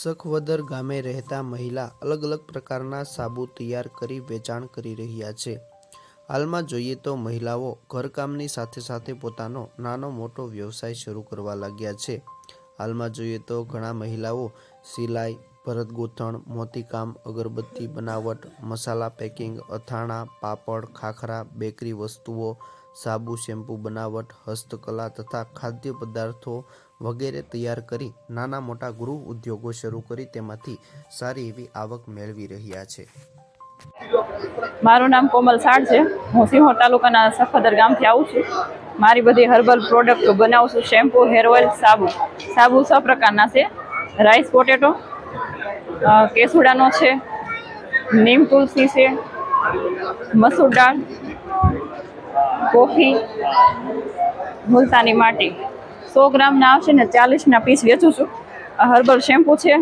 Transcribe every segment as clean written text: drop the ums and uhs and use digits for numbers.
સખવદર ગામે રહેતા મહિલા અલગ અલગ પ્રકારના સાબુ તૈયાર કરી વેચાણ કરી રહ્યા છે। હાલમાં જોઈએ તો મહિલાઓ ઘરકામની સાથે સાથે પોતાનો નાનો મોટો વ્યવસાય શરૂ કરવા લાગ્યા છે। હાલમાં જોઈએ તો ઘણા મહિલાઓ સિલાઈ, ભરતગૂંથણ, મોતીકામ, અગરબત્તી બનાવટ, મસાલા પેકિંગ, અથાણા, પાપડ, ખાખરા, બેકરી વસ્તુઓ, સાબુ શેમ્પૂ બનાવટ, હસ્તકલા તથા ખાદ્ય પદાર્થો વગેરે તૈયાર કરી નાના મોટા ગૃહ ઉદ્યોગો શરૂ કરી તેમાંથી સારી એવી આવક મેળવી રહ્યા છે। મારું નામ કોમલ સાડ છે। હું સિહોર તાલુકાના સખવદર ગામથી આવું છું। મારી બધી હર્બલ પ્રોડક્ટ બનાવું છું। શેમ્પૂ, હેર ઓઇલ, સાબુ 6 પ્રકારના છે। રાઈસ પોટેટો, કેસુડાનો છે, નીમ તુલસી છે, મસૂર દાળ, કોફી, મુલતાની માટી 100 ગ્રામના આવશે ને 40ના પીસ વેચું છું। હર્બલ શેમ્પૂ છે,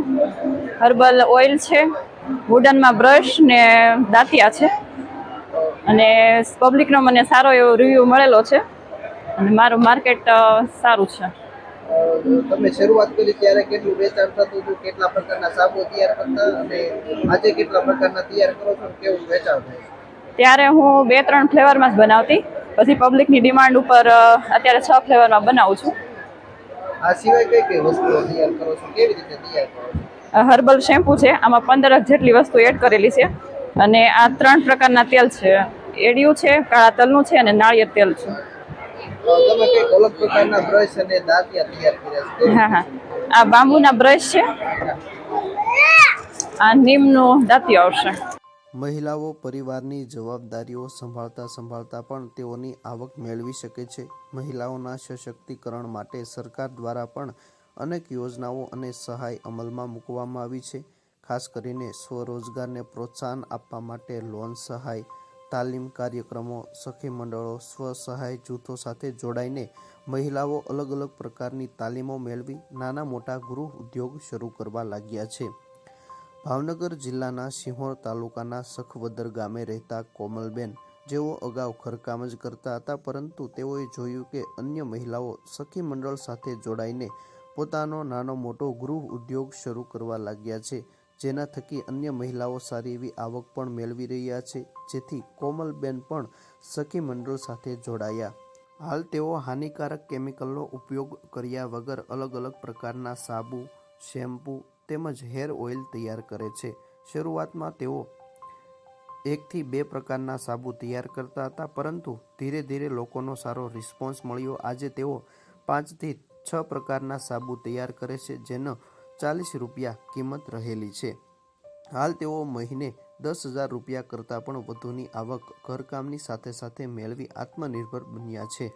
હર્બલ ઓઇલ છે, વુડનમાં બ્રશ ને દાંતિયા છે અને પબ્લિકનો મને સારો એવો રિવ્યૂ મળેલો છે અને મારું માર્કેટ સારું છે। તમે શરૂઆત કરી ત્યારે કેટલું વેચાણ થતું હતું, કેટલા પ્રકારના સાબુ તૈયાર કરતા અને આજે કેટલા પ્રકારના તૈયાર કરો છો, કેવું વેચાણ થાય? ત્યારે હું 2-3 ફ્લેવરમાં જ બનાવતી, પછી પબ્લિકની ડિમાન્ડ ઉપર અત્યારે 6 ફ્લેવરમાં બનાવું છું। આ સિવાય કઈ કઈ વસ્તુઓ તૈયાર કરો છો, કેવી રીતે તૈયાર કરો છો? હર્બલ શેમ્પૂ છે, આમાં 15 જેટલી વસ્તુ એડ કરેલી છે અને આ 3 પ્રકારના તેલ છે, એડિયું છે, કાળા તલનું છે અને નાળિયેર તેલ છે। તમે કઈક અલગ પ્રકારના બ્રશ અને દાંતિયા તૈયાર કર્યા છે? હા, આ બાંબુના બ્રશ છે, આ નીમનું દાંતિયો આવશે। મહિલાઓ પરિવારની જવાબદારીઓ સંભાળતા પણ તેઓની આવક મેળવી શકે છે। મહિલાઓના સશક્તિકરણ માટે સરકાર દ્વારા પણ અનેક યોજનાઓ અને સહાય અમલમાં મૂકવામાં આવી છે। ખાસ કરીને સ્વરોજગારને પ્રોત્સાહન આપવા માટે લોન સહાય, તાલીમ કાર્યક્રમો, સખી મંડળો, સ્વ-સહાય જૂથો સાથે જોડાઈને મહિલાઓ અલગ અલગ પ્રકારની તાલીમો મેળવી નાના મોટા ગૃહ ઉદ્યોગ શરૂ કરવા લાગ્યા છે। ભાવનગર જિલ્લાના સિહોર તાલુકાના સખવદર ગામે રહેતા કોમલબેન, જેઓ અગાઉ ઘરકામ જ કરતા હતા, પરંતુ તેઓએ જોયું કે અન્ય મહિલાઓ સખી મંડળ સાથે જોડાઈને પોતાનો નાનો મોટો ગૃહ ઉદ્યોગ શરૂ કરવા લાગ્યા છે, જેના થકી અન્ય મહિલાઓ સારી એવી આવક પણ મેળવી રહ્યા છે, જેથી કોમલબેન પણ સખી મંડળ સાથે જોડાયા। હાલ તેઓ હાનિકારક કેમિકલનો ઉપયોગ કર્યા વગર અલગ અલગ પ્રકારના સાબુ, શેમ્પૂ તેમજ હેર ઓઇલ તૈયાર કરે છે। શરૂઆતમાં તેઓ 1 થી 2 પ્રકારના સાબુ તૈયાર કરતા હતા, પરંતુ ધીરે ધીરે લોકોનો સારો રિસ્પોન્સ મળ્યો। આજે તેઓ 5 થી 6 પ્રકારના સાબુ તૈયાર કરે છે, જેનો 40 રૂપિયા કિંમત રહેલી છે। હાલ તેઓ મહિને 10,000 રૂપિયા કરતાં પણ વધુની આવક ઘરકામની સાથે સાથે મેળવી આત્મનિર્ભર બન્યા છે।